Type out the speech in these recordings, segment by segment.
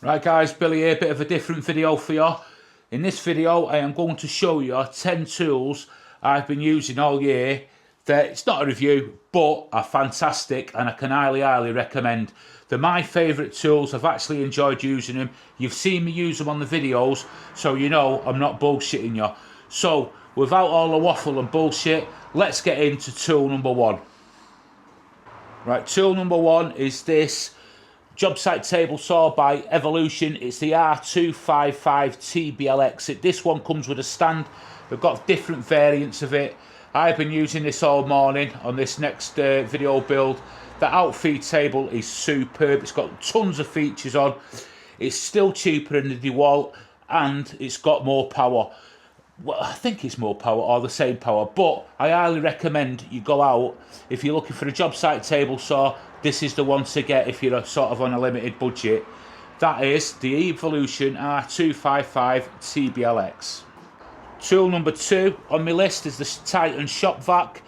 Right guys, Billy here, bit of a different video for you. In this video I am going to show you 10 tools I've been using all year that, it's not a review, but are fantastic and I can highly recommend. They're my favourite tools. I've actually enjoyed using them. You've seen me use them on the videos, so you know I'm not bullshitting you. So without all the waffle and bullshit, let's get into tool number one. Right, tool number one is this job site table saw by Evolution. It's the R255 TBLX. This one comes with a stand. They've got different variants of it. I've been using this all morning on this next video build. The outfeed table is superb. It's got tons of features on. It's still cheaper than the DeWalt and it's got more power. Well, I think it's more power or the same power, but I highly recommend you go out if you're looking for a job site table saw. This is the one to get if you're sort of on a limited budget. That is the Evolution R255 TBLX. Tool number two on my list is the Titan Shop Vac.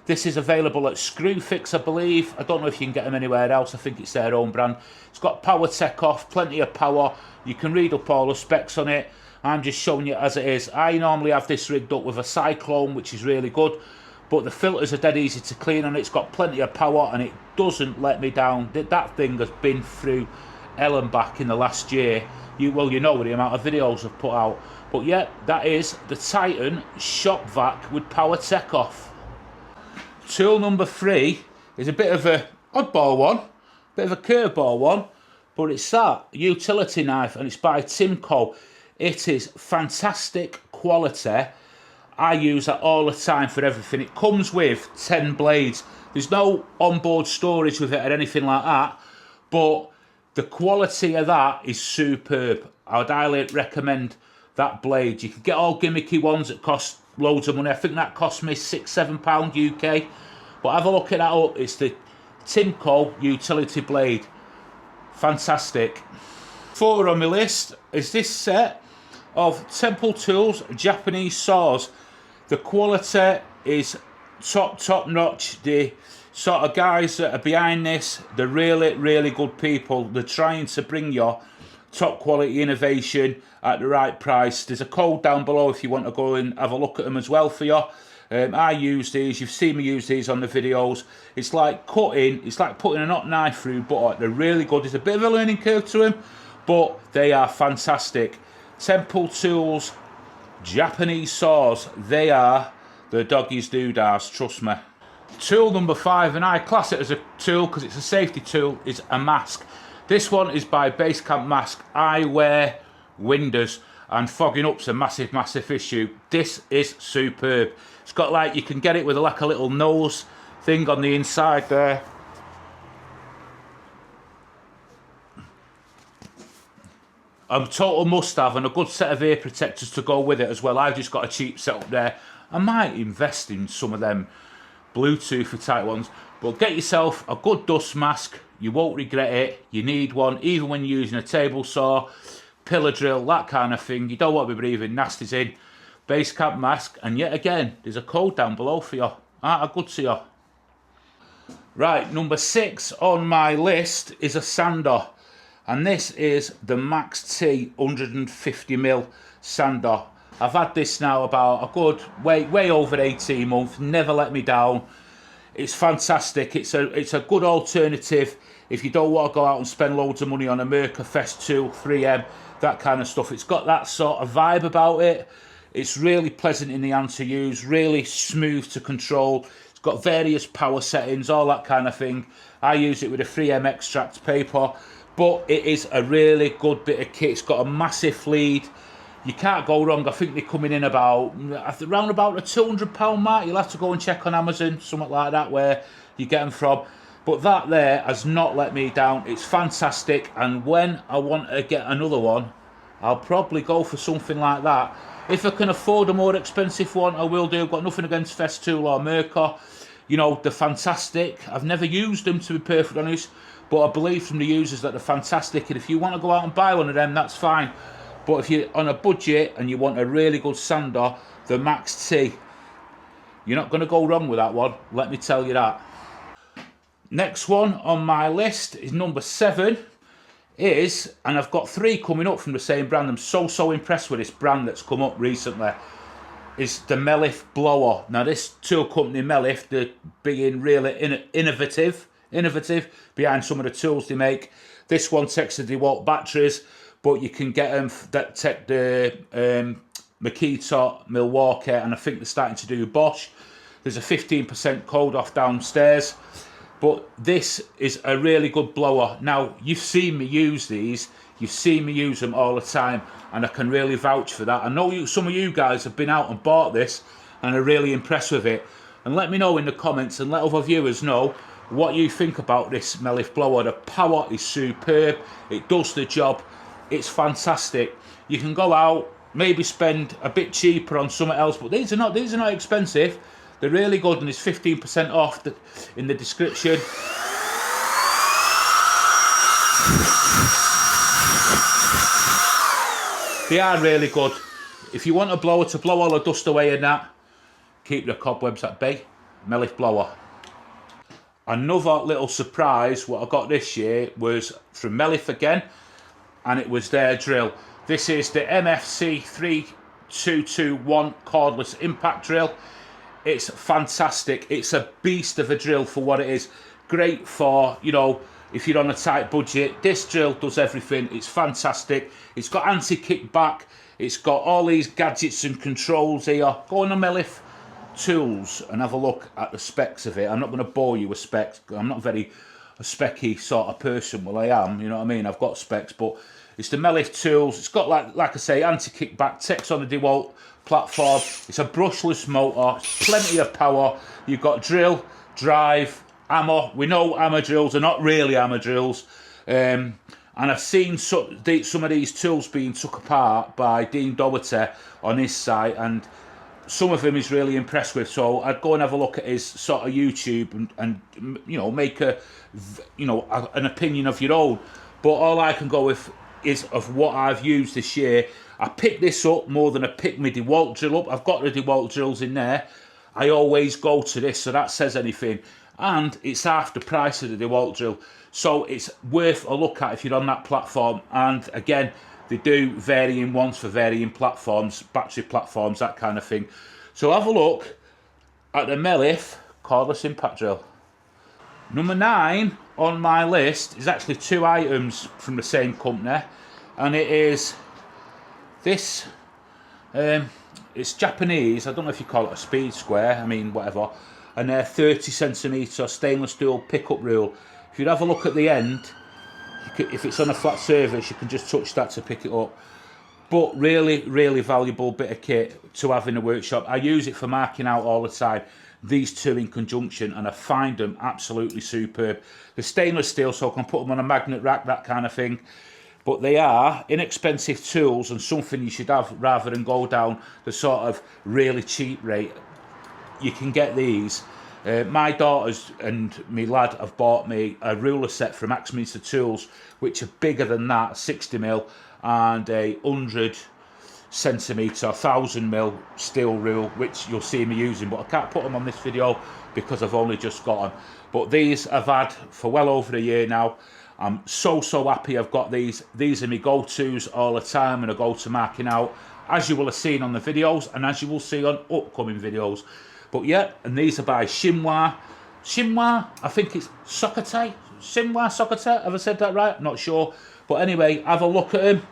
This is available at Screwfix, I believe. I don't know if you can get them anywhere else. I think it's their own brand. It's got power tech off, plenty of power. You can read up all the specs on it. I'm just showing you as it is. I normally have this rigged up with a Cyclone, which is really good. But the filters are dead easy to clean and it's got plenty of power and it doesn't let me down. That thing has been through hell and back in the last year. You know the amount of videos I've put out. But yeah, that is the Titan Shop Vac with power tech off. Tool number three is a bit of a oddball one, bit of a curveball one, but it's that utility knife and it's by Timco. It is fantastic quality. I use that all the time for everything. It comes with 10 blades. There's no onboard storage with it or anything like that, but the quality of that is superb. I would highly recommend that blade. You can get all gimmicky ones that cost loads of money. I think that cost me £6-7 UK, but have a look at that up. It's the Timco utility blade. Fantastic. Four on my list is this set of Temple Tools Japanese saws. The quality is top notch. The sort of guys that are behind this, they're really good people. They're trying to bring you top quality innovation at the right price. There's a code down below if you want to go and have a look at them as well for you. I use these. You've seen me use these on the videos. It's like cutting, it's like putting a hot knife through butter. They're really good. There's a bit of a learning curve to them, but they are fantastic. Temple Tools Japanese saws, they are the doggies doodahs, trust me. Tool number five, and I class it as a tool because it's a safety tool, is a mask. This one is by Basecamp Mask. I wear windows and fogging up's a massive issue. This is superb. It's got like, you can get it with like a little nose thing on the inside there. A total must-have and a good set of ear protectors to go with it as well. I've just got a cheap setup there. I might invest in some of them Bluetooth type ones, but get yourself a good dust mask. You won't regret it. You need one, even when you're using a table saw, pillar drill, that kind of thing. You don't want to be breathing nasties in. Basecamp Mask, and yet again, there's a code down below for you. Aren't I good to you? Right, number 6 on my list is a sander. And this is the Maxxt 150mm sander. I've had this now about a good way over 18 months. Never let me down. It's fantastic. It's a good alternative if you don't want to go out and spend loads of money on a Merca Festool 3M, that kind of stuff. It's got that sort of vibe about it. It's really pleasant in the hand to use, really smooth to control. It's got various power settings, all that kind of thing. I use it with a 3M extract paper. But it is a really good bit of kit. It's got a massive lead. You can't go wrong. I think they're coming in around about the £200 mark. You'll have to go and check on Amazon, something like that, where you get them from. But that there has not let me down. It's fantastic. And when I want to get another one, I'll probably go for something like that. If I can afford a more expensive one, I will do. I've got nothing against Festool or Merca. You know, they're fantastic. I've never used them, to be perfectly honest. But I believe from the users that they're fantastic, and if you want to go out and buy one of them, that's fine. But if you're on a budget and you want a really good sander, the Maxxt, you're not going to go wrong with that one, let me tell you that. Next one on my list is number 7. is, and I've got 3 coming up from the same brand. I'm so impressed with this brand that's come up recently, is the Meliff blower. Now this tool company Meliff, they're being really innovative behind some of the tools they make. This one takes the DeWalt batteries, but you can get them that take the Makita, Milwaukee, and I think they're starting to do Bosch. There's a 15% code off downstairs. But this is a really good blower. Now, you've seen me use these. You've seen me use them all the time. And I can really vouch for that. I know some of you guys have been out and bought this and are really impressed with it. And let me know in the comments and let other viewers know what you think about this Meliff blower. The power is superb. It does the job. It's fantastic. You can go out, maybe spend a bit cheaper on something else. But these are not expensive. They're really good, and it's 15% off in the description. They are really good. If you want a blower to blow all the dust away in that, keep the cobwebs at bay. Meliff blower. Another little surprise what I got this year was from Meliff again, and it was their drill. This is the MFC 3221 cordless impact drill. It's fantastic. It's a beast of a drill for what it is. Great for, you know, if you're on a tight budget. This drill does everything. It's fantastic. It's got anti-kickback. It's got all these gadgets and controls here. Go on the Meliff tools and have a look at the specs of it. I'm not going to bore you with specs. I'm not very a specky sort of person. Well, I am, you know what I mean? I've got specs, but it's the Meliff tools. It's got, like I say, anti-kickback, takes on the DeWalt platform. It's a brushless motor. It's plenty of power. You've got drill, drive, hammer. We know hammer drills are not really hammer drills. And I've seen some of these tools being took apart by Dean Doherty on his site, and some of them he's really impressed with. So I'd go and have a look at his sort of YouTube and you know, make an opinion of your own. But all I can go with is of what I've used this year. I picked this up more than I picked my DeWalt drill up. I've got the DeWalt drills in there. I always go to this, so that says anything. And it's half the price of the DeWalt drill. So it's worth a look at if you're on that platform. And again, they do varying ones for varying platforms, battery platforms, that kind of thing. So have a look at the Meliff cordless impact drill. Number 9 on my list is actually 2 items from the same company. And it is this, it's Japanese, I don't know if you call it a speed square, I mean whatever, and they're 30cm stainless steel pickup rule. If you'd have a look at the end, if it's on a flat surface, you can just touch that to pick it up. But really valuable bit of kit to have in the workshop. I use it for marking out all the time, these two in conjunction, and I find them absolutely superb. They're stainless steel, so I can put them on a magnet rack, that kind of thing. But they are inexpensive tools and something you should have rather than go down the sort of really cheap rate. You can get these. My daughters and my lad have bought me a ruler set from Maxxt Tools, which are bigger than that, 60mm, and a 100cm, 1000mm steel rule, which you'll see me using, but I can't put them on this video because I've only just got them. But these I've had for well over a year now. I'm so happy I've got these. These are my go-tos all the time when I go to marking out, as you will have seen on the videos and as you will see on upcoming videos. But yeah, and these are by Shinwa, I think it's Sokate, Shinwa Sokate, have I said that right? Not sure. But anyway, have a look at them.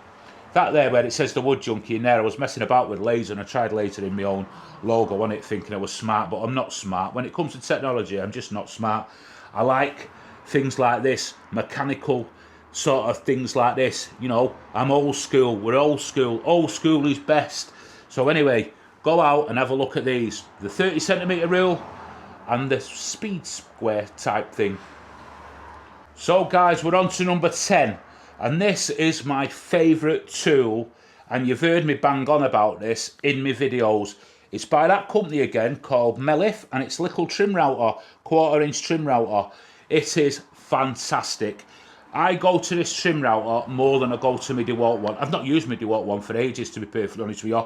That there where it says the Wood Junkie in there, I was messing about with laser and I tried lasering my own logo on it thinking I was smart, but I'm not smart. When it comes to technology, I'm just not smart. I like things like this, mechanical sort of things like this, you know. I'm old school, we're old school is best. So anyway, go out and have a look at these, the 30cm rule and the speed square type thing. So guys, we're on to number 10, and this is my favourite tool, and you've heard me bang on about this in my videos. It's by that company again called Meliff, and it's little trim router, 1/4 inch trim router. It is fantastic. I go to this trim router more than I go to my DeWalt one. I've not used my DeWalt one for ages, to be perfectly honest with you.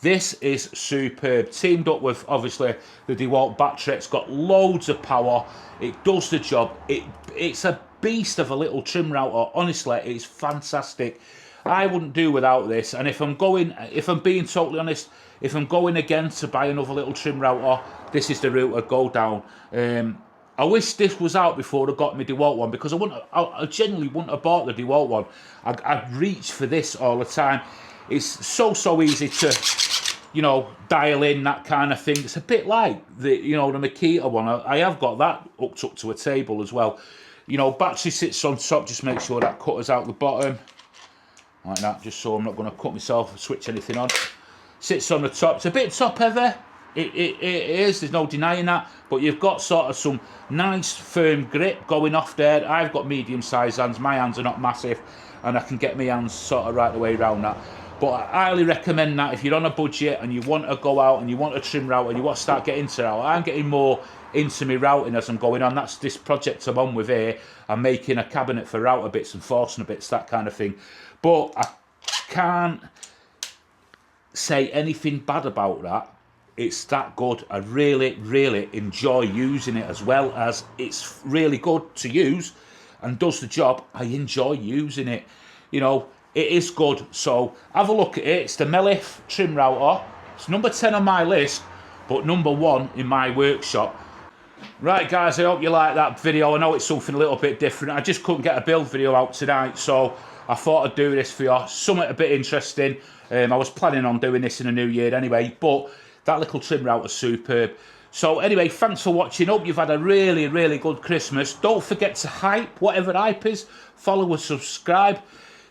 This is superb. Teamed up with, obviously, the DeWalt battery. It's got loads of power. It does the job. It's a beast of a little trim router. Honestly, it's fantastic. I wouldn't do without this. And if I'm being totally honest, if I'm going again to buy another little trim router, this is the route I'd go down. I wish this was out before I got my DeWalt one, because I genuinely wouldn't have bought the DeWalt one. I'd reach for this all the time. It's so easy to, you know, dial in, that kind of thing. It's a bit like the, you know, the Makita one. I have got that hooked up to a table as well. You know, battery sits on top. Just make sure that cutter's out the bottom, like that, just so I'm not going to cut myself or switch anything on. Sits on the top. It's a bit top heavy. It is, there's no denying that, but you've got sort of some nice firm grip going off there. I've got medium sized hands, my hands are not massive, and I can get my hands sort of right the way around that. But I highly recommend that if you're on a budget and you want to go out and you want a trim router and you want to start getting into router. I'm getting more into my routing as I'm going on. That's this project I'm on with here. I'm making a cabinet for router bits and Forstner bits, that kind of thing. But I can't say anything bad about that. It's that good. I really enjoy using it, as well as it's really good to use and does the job. I enjoy using it. You know, it is good. So have a look at it. It's the Meliff trim router. It's number 10 on my list, but number 1 in my workshop. Right, guys, I hope you like that video. I know it's something a little bit different. I just couldn't get a build video out tonight, so I thought I'd do this for you. Something a bit interesting. I was planning on doing this in the new year anyway, but that little trim router's superb. So anyway, thanks for watching. Hope you've had a really good Christmas. Don't forget to hype, whatever hype is. Follow and subscribe.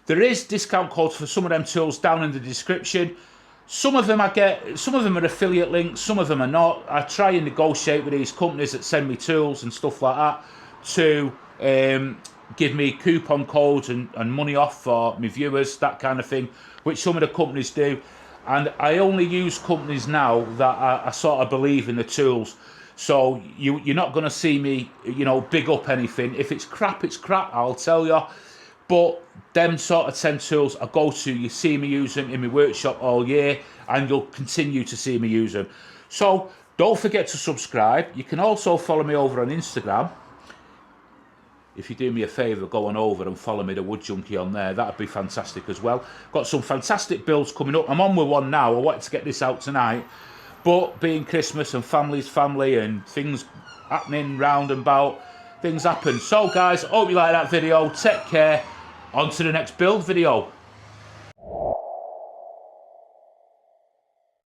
There is discount codes for some of them tools down in the description. Some of them are affiliate links, some of them are not. I try and negotiate with these companies that send me tools and stuff like that to give me coupon codes and money off for my viewers, that kind of thing, which some of the companies do. And I only use companies now that I sort of believe in the tools. So you're not going to see me, you know, big up anything. If it's crap, it's crap, I'll tell you. But them sort of 10 tools I go to, you see me use them in my workshop all year, and you'll continue to see me use them. So don't forget to subscribe. You can also follow me over on Instagram. If you do me a favour, go on over and follow me, the Wood Junkie, on there. That'd be fantastic as well. Got some fantastic builds coming up. I'm on with one now. I wanted to get this out tonight, but being Christmas and family's family and things happening round and about, things happen. So guys, hope you like that video. Take care. On to the next build video.